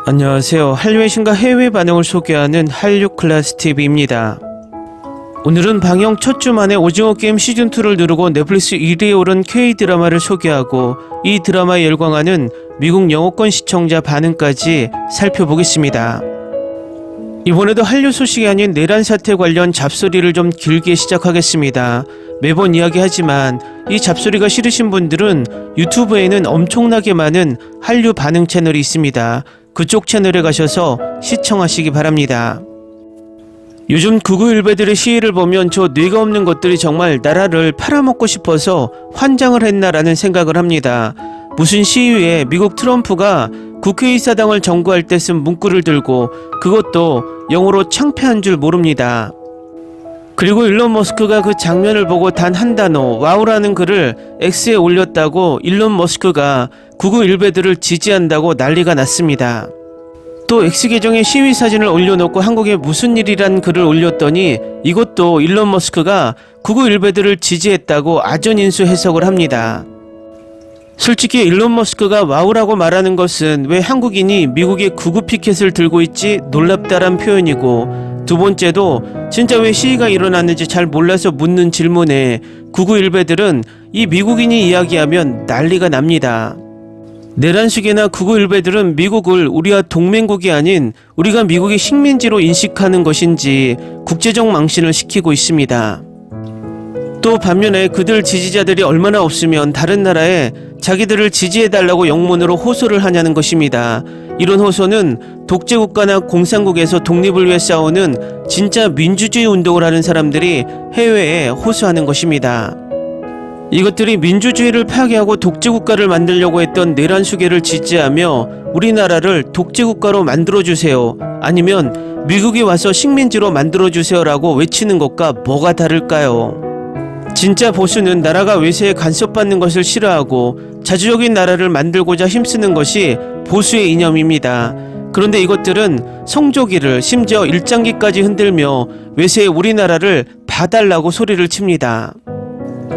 안녕하세요. 한류의 신과 해외 반응을 소개하는 한류클래스TV입니다. 오늘은 방영 첫 주 만에 오징어 게임 시즌2를 누르고 넷플릭스 1위에 오른 K드라마를 소개하고 이 드라마에 열광하는 미국 영어권 시청자 반응까지 살펴보겠습니다. 이번에도 한류 소식이 아닌 내란 사태 관련 잡소리를 좀 길게 시작하겠습니다. 매번 이야기하지만 이 잡소리가 싫으신 분들은 유튜브에는 엄청나게 많은 한류 반응 채널이 있습니다. 그쪽 채널에 가셔서 시청하시기 바랍니다. 요즘 극우 일베들의 시위를 보면 저 뇌가 없는 것들이 정말 나라를 팔아먹고 싶어서 환장을 했나라는 생각을 합니다. 무슨 시위에 미국 트럼프가 국회의사당을 점거할 때 쓴 문구를 들고 그것도 영어로 창피한 줄 모릅니다. 그리고 일론 머스크가 그 장면을 보고 단 한 단어 와우라는 글을 X에 올렸다고 일론 머스크가 극우 일베들을 지지한다고 난리가 났습니다. 또 X 계정에 시위 사진을 올려놓고 한국에 무슨 일이란 글을 올렸더니 이것도 일론 머스크가 극우 일베들을 지지했다고 아전인수 해석을 합니다. 솔직히 일론 머스크가 와우라고 말하는 것은 왜 한국인이 미국의 극우 피켓을 들고 있지 놀랍다란 표현이고, 두 번째도 진짜 왜 시위가 일어났는지 잘 몰라서 묻는 질문에 극우 일베들은 이 미국인이 이야기하면 난리가 납니다. 내란식이나 극우 일베들은 미국을 우리와 동맹국이 아닌 우리가 미국의 식민지로 인식하는 것인지 국제적 망신을 시키고 있습니다. 또 반면에 그들 지지자들이 얼마나 없으면 다른 나라에 자기들을 지지해달라고 영문으로 호소를 하냐는 것입니다. 이런 호소는 독재국가나 공산국에서 독립을 위해 싸우는 진짜 민주주의 운동을 하는 사람들이 해외에 호소하는 것입니다. 이것들이 민주주의를 파괴하고 독재국가를 만들려고 했던 내란 수계를 지지하며 우리나라를 독재국가로 만들어주세요, 아니면 미국이 와서 식민지로 만들어주세요 라고 외치는 것과 뭐가 다를까요? 진짜 보수는 나라가 외세에 간섭받는 것을 싫어하고 자주적인 나라를 만들고자 힘쓰는 것이 보수의 이념입니다. 그런데 이것들은 성조기를 심지어 일장기까지 흔들며 외세의 우리나라를 봐달라고 소리를 칩니다.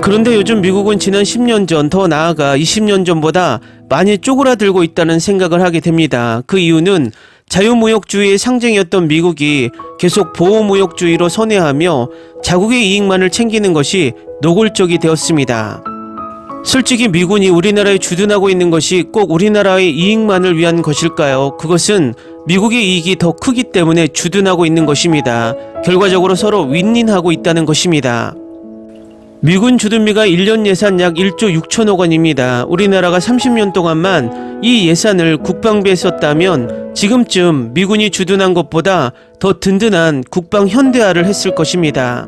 그런데 요즘 미국은 지난 10년 전, 더 나아가 20년 전보다 많이 쪼그라들고 있다는 생각을 하게 됩니다. 그 이유는 자유무역주의의 상징이었던 미국이 계속 보호무역주의로 선회하며 자국의 이익만을 챙기는 것이 노골적이 되었습니다. 솔직히 미군이 우리나라에 주둔하고 있는 것이 꼭 우리나라의 이익만을 위한 것일까요? 그것은 미국의 이익이 더 크기 때문에 주둔하고 있는 것입니다. 결과적으로 서로 윈윈하고 있다는 것입니다. 미군 주둔비가 1년 예산 약 1조 6천억 원입니다. 우리나라가 30년 동안만 이 예산을 국방비에 썼다면 지금쯤 미군이 주둔한 것보다 더 든든한 국방 현대화를 했을 것입니다.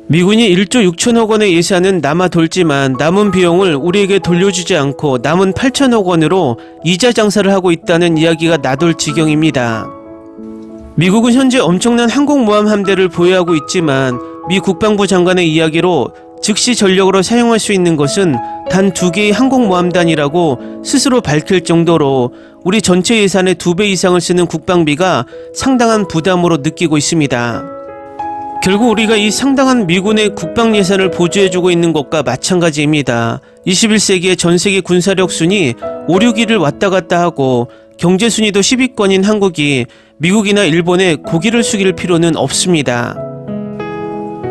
미군이 1조 6천억 원의 예산은 남아 돌지만 남은 비용을 우리에게 돌려주지 않고 남은 8천억 원으로 이자 장사를 하고 있다는 이야기가 나돌 지경입니다. 미국은 현재 엄청난 항공모함 함대를 보유하고 있지만 미 국방부 장관의 이야기로 즉시 전력으로 사용할 수 있는 것은 단 2개의 항공모함단이라고 스스로 밝힐 정도로 우리 전체 예산의 2배 이상을 쓰는 국방비가 상당한 부담으로 느끼고 있습니다. 결국 우리가 이 상당한 미군의 국방 예산을 보조해주고 있는 것과 마찬가지입니다. 21세기의 전세계 군사력 순위 5, 6위를 왔다 갔다 하고 경제 순위도 10위권인 한국이 미국이나 일본에 고개를 숙일 필요는 없습니다.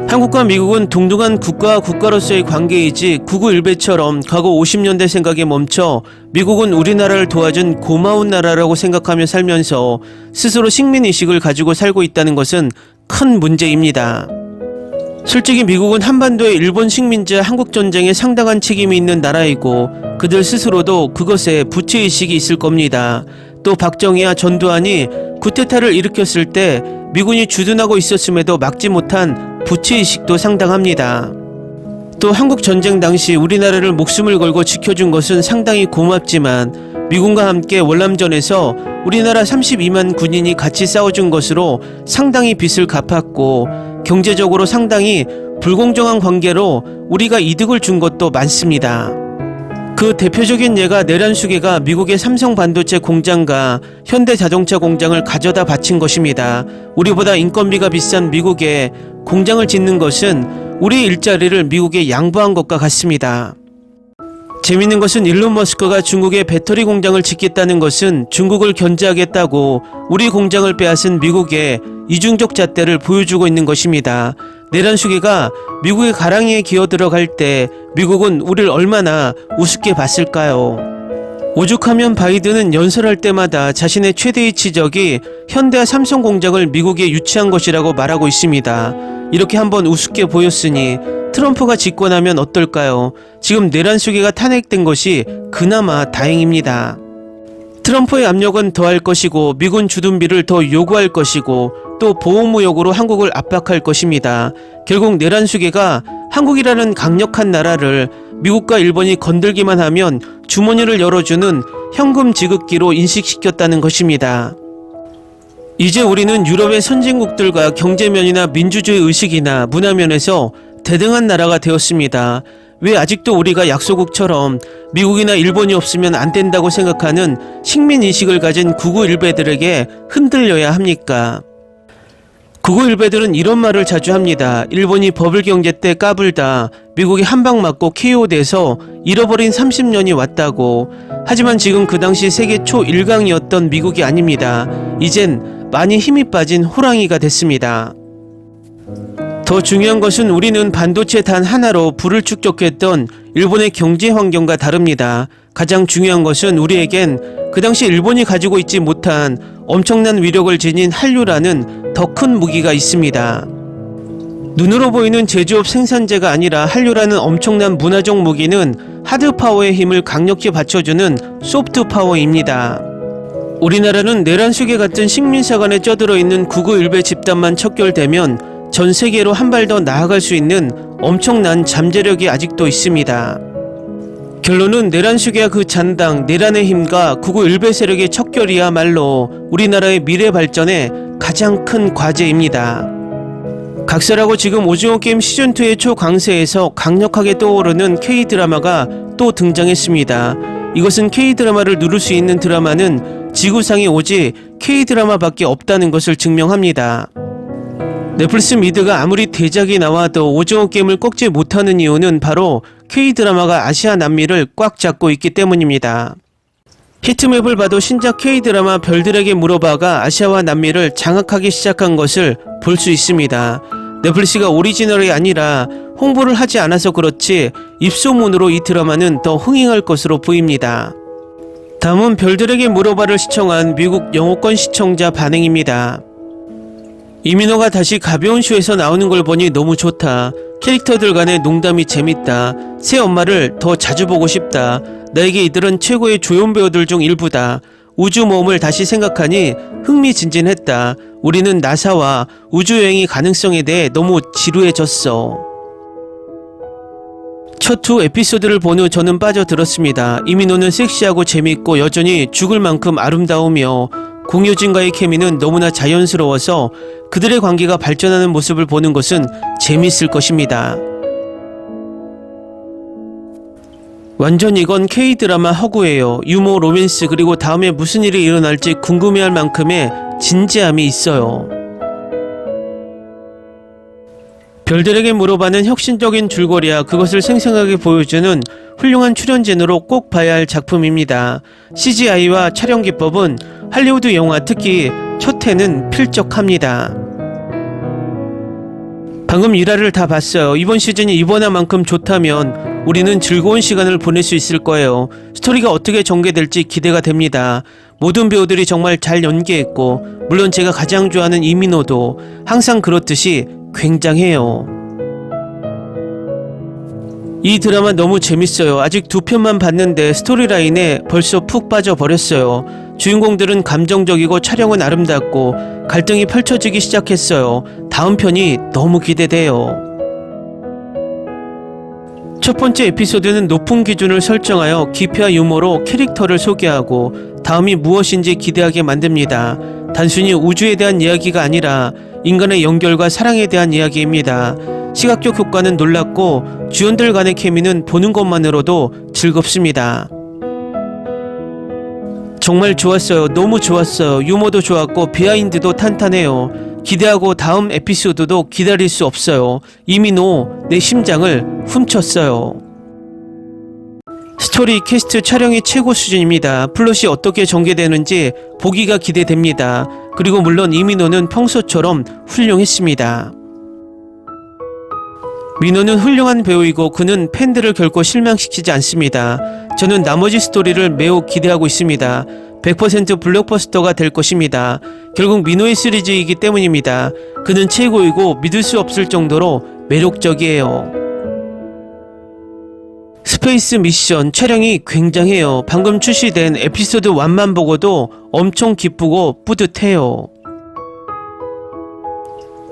한국과 미국은 동등한 국가와 국가로서의 관계이지 극우 일베처럼 과거 50년대 생각에 멈춰 미국은 우리나라를 도와준 고마운 나라라고 생각하며 살면서 스스로 식민의식을 가지고 살고 있다는 것은 큰 문제입니다. 솔직히 미국은 한반도의 일본 식민지와 한국전쟁에 상당한 책임이 있는 나라이고 그들 스스로도 그것에 부채의식이 있을 겁니다. 또 박정희와 전두환이 쿠데타를 일으켰을 때 미군이 주둔하고 있었음에도 막지 못한 부채의식도 상당합니다. 또 한국전쟁 당시 우리나라를 목숨을 걸고 지켜준 것은 상당히 고맙지만 미군과 함께 월남전에서 우리나라 32만 군인이 같이 싸워준 것으로 상당히 빚을 갚았고 경제적으로 상당히 불공정한 관계로 우리가 이득을 준 것도 많습니다. 그 대표적인 예가 내란 수계가 미국의 삼성 반도체 공장과 현대 자동차 공장을 가져다 바친 것입니다. 우리보다 인건비가 비싼 미국에 공장을 짓는 것은 우리의 일자리를 미국에 양보한 것과 같습니다. 재밌는 것은 일론 머스크가 중국에 배터리 공장을 짓겠다는 것은 중국을 견제하겠다고 우리 공장을 빼앗은 미국의 이중적 잣대를 보여주고 있는 것입니다. 내란 수계가 미국의 가랑이에 기어 들어갈 때 미국은 우리를 얼마나 우습게 봤을까요? 오죽하면 바이든은 연설할 때마다 자신의 최대의 치적이 현대와 삼성 공장을 미국에 유치한 것이라고 말하고 있습니다. 이렇게 한번 우습게 보였으니 트럼프가 집권하면 어떨까요? 지금 내란 수계가 탄핵된 것이 그나마 다행입니다. 트럼프의 압력은 더할 것이고 미군 주둔비를 더 요구할 것이고 또 보호무역으로 한국을 압박할 것입니다. 결국 내란 수계가 한국이라는 강력한 나라를 미국과 일본이 건들기만 하면 주머니를 열어주는 현금 지급기로 인식시켰다는 것입니다. 이제 우리는 유럽의 선진국들과 경제면이나 민주주의 의식이나 문화면에서 대등한 나라가 되었습니다. 왜 아직도 우리가 약소국처럼 미국이나 일본이 없으면 안 된다고 생각하는 식민인식을 가진 구구일베들에게 흔들려야 합니까? 구구일베들은 이런 말을 자주 합니다. 일본이 버블경제 때 까불다 미국이 한방 맞고 KO돼서 잃어버린 30년이 왔다고. 하지만 지금 그 당시 세계 초1강이었던 미국이 아닙니다. 이젠 많이 힘이 빠진 호랑이가 됐습니다. 더 중요한 것은 우리는 반도체 단 하나로 부를 축적했던 일본의 경제 환경과 다릅니다. 가장 중요한 것은 우리에겐 그 당시 일본이 가지고 있지 못한 엄청난 위력을 지닌 한류라는 더 큰 무기가 있습니다. 눈으로 보이는 제조업 생산재가 아니라 한류라는 엄청난 문화적 무기는 하드파워의 힘을 강력히 받쳐주는 소프트파워입니다. 우리나라는 내란 수계 같은 식민사관에 쩌들어 있는 구구일베 집단만 척결되면 전 세계로 한 발 더 나아갈 수 있는 엄청난 잠재력이 아직도 있습니다. 결론은 내란 수계와 그 잔당, 내란의 힘과 구구일베 세력의 척결이야말로 우리나라의 미래 발전에 가장 큰 과제입니다. 각설하고 지금 오징어 게임 시즌2의 초강세에서 강력하게 떠오르는 K드라마가 또 등장했습니다. 이것은 K드라마를 누를 수 있는 드라마는 지구상에 오직 K드라마밖에 없다는 것을 증명합니다. 넷플릭스 미드가 아무리 대작이 나와도 오징어 게임을 꺾지 못하는 이유는 바로 K드라마가 아시아 남미를 꽉 잡고 있기 때문입니다. 히트맵을 봐도 신작 K드라마 별들에게 물어봐가 아시아와 남미를 장악하기 시작한 것을 볼 수 있습니다. 넷플릭스가 오리지널이 아니라 홍보를 하지 않아서 그렇지 입소문으로 이 드라마는 더 흥행할 것으로 보입니다. 다음은 별들에게 물어봐를 시청한 미국 영어권 시청자 반응입니다. 이민호가 다시 가벼운 쇼에서 나오는 걸 보니 너무 좋다. 캐릭터들 간의 농담이 재밌다. 새 엄마를 더 자주 보고 싶다. 나에게 이들은 최고의 조연 배우들 중 일부다. 우주 모험을 다시 생각하니 흥미진진했다. 우리는 나사와 우주여행의 가능성에 대해 너무 지루해졌어. 첫 두 에피소드를 본 후 저는 빠져들었습니다. 이민호는 섹시하고 재밌고 여전히 죽을 만큼 아름다우며 공효진과의 케미는 너무나 자연스러워서 그들의 관계가 발전하는 모습을 보는 것은 재밌을 것입니다. 완전 이건 K드라마 허구예요. 유머, 로맨스 그리고 다음에 무슨 일이 일어날지 궁금해할 만큼의 진지함이 있어요. 별들에게 물어봐는 혁신적인 줄거리와 그것을 생생하게 보여주는 훌륭한 출연진으로 꼭 봐야 할 작품입니다. CGI와 촬영 기법은 할리우드 영화 특히 첫 회는 필적합니다. 방금 일화를 다 봤어요. 이번 시즌이 이번화만큼 좋다면 우리는 즐거운 시간을 보낼 수 있을 거예요. 스토리가 어떻게 전개될지 기대가 됩니다. 모든 배우들이 정말 잘 연기했고 물론 제가 가장 좋아하는 이민호도 항상 그렇듯이 굉장해요. 이 드라마 너무 재밌어요. 아직 2편만 봤는데 스토리라인에 벌써 푹 빠져버렸어요. 주인공들은 감정적이고 촬영은 아름답고 갈등이 펼쳐지기 시작했어요. 다음 편이 너무 기대돼요. 첫 번째 에피소드는 높은 기준을 설정하여 기피와 유머로 캐릭터를 소개하고 다음이 무엇인지 기대하게 만듭니다. 단순히 우주에 대한 이야기가 아니라 인간의 연결과 사랑에 대한 이야기입니다. 시각적 효과는 놀랍고 주연들 간의 케미는 보는 것만으로도 즐겁습니다. 정말 좋았어요. 너무 좋았어요. 유머도 좋았고 비하인드도 탄탄해요. 기대하고 다음 에피소드도 기다릴 수 없어요. 이민호 내 심장을 훔쳤어요. 스토리 퀘스트 촬영이 최고 수준입니다. 플롯이 어떻게 전개되는지 보기가 기대됩니다. 그리고 물론 이민호는 평소처럼 훌륭했습니다. 민호는 훌륭한 배우이고 그는 팬들을 결코 실망시키지 않습니다. 저는 나머지 스토리를 매우 기대하고 있습니다. 100% 블록버스터가 될 것입니다. 결국 민호의 시리즈이기 때문입니다. 그는 최고이고 믿을 수 없을 정도로 매력적이에요. 스페이스 미션 촬영이 굉장해요. 방금 출시된 에피소드 1만 보고도 엄청 기쁘고 뿌듯해요.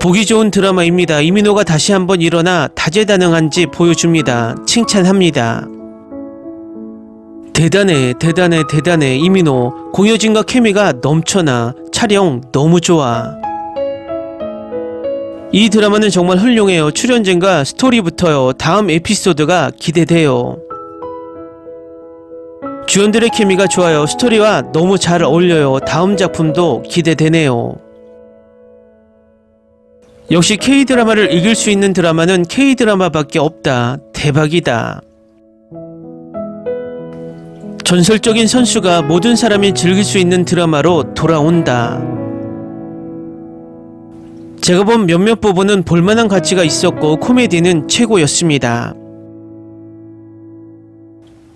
보기 좋은 드라마입니다. 이민호가 다시 한번 일어나 다재다능한지 보여줍니다. 칭찬합니다. 대단해 이민호. 공효진과 케미가 넘쳐나. 촬영 너무 좋아. 이 드라마는 정말 훌륭해요. 출연진과 스토리부터요. 다음 에피소드가 기대돼요. 주연들의 케미가 좋아요. 스토리와 너무 잘 어울려요. 다음 작품도 기대되네요. 역시 K드라마를 이길 수 있는 드라마는 K드라마밖에 없다. 대박이다. 전설적인 선수가 모든 사람이 즐길 수 있는 드라마로 돌아온다. 제가 본 몇몇 부분은 볼만한 가치가 있었고 코미디는 최고였습니다.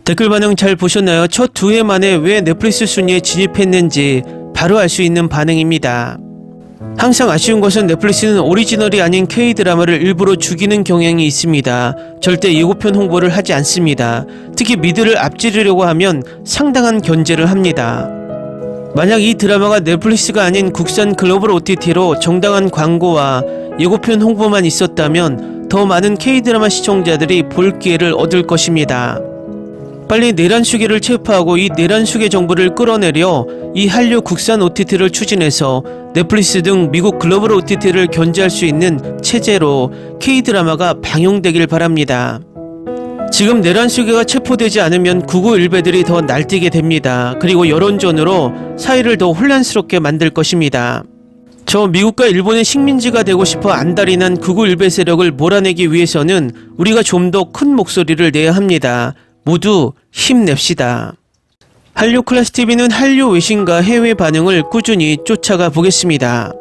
댓글 반응 잘 보셨나요? 첫 2회 만에 왜 넷플릭스 순위에 진입했는지 바로 알 수 있는 반응입니다. 항상 아쉬운 것은 넷플릭스는 오리지널이 아닌 K드라마를 일부러 죽이는 경향이 있습니다. 절대 예고편 홍보를 하지 않습니다. 특히 미드를 앞지르려고 하면 상당한 견제를 합니다. 만약 이 드라마가 넷플릭스가 아닌 국산 글로벌 OTT로 정당한 광고와 예고편 홍보만 있었다면 더 많은 K드라마 시청자들이 볼 기회를 얻을 것입니다. 빨리 내란수계를 체포하고 이 내란수계 정보를 끌어내려 이 한류 국산 OTT를 추진해서 넷플릭스 등 미국 글로벌 OTT를 견제할 수 있는 체제로 K드라마가 방영되길 바랍니다. 지금 내란수계가 체포되지 않으면 구구일배들이 더 날뛰게 됩니다. 그리고 여론전으로 사회를 더 혼란스럽게 만들 것입니다. 저 미국과 일본의 식민지가 되고 싶어 안달이 난 구구일배 세력을 몰아내기 위해서는 우리가 좀 더 큰 목소리를 내야 합니다. 모두 힘냅시다. 한류클래스TV는 한류 외신과 해외 반응을 꾸준히 쫓아가 보겠습니다.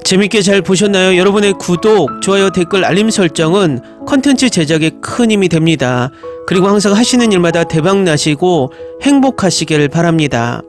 재밌게 잘 보셨나요? 여러분의 구독, 좋아요, 댓글, 알림 설정은 컨텐츠 제작에 큰 힘이 됩니다. 그리고 항상 하시는 일마다 대박 나시고 행복하시길 바랍니다.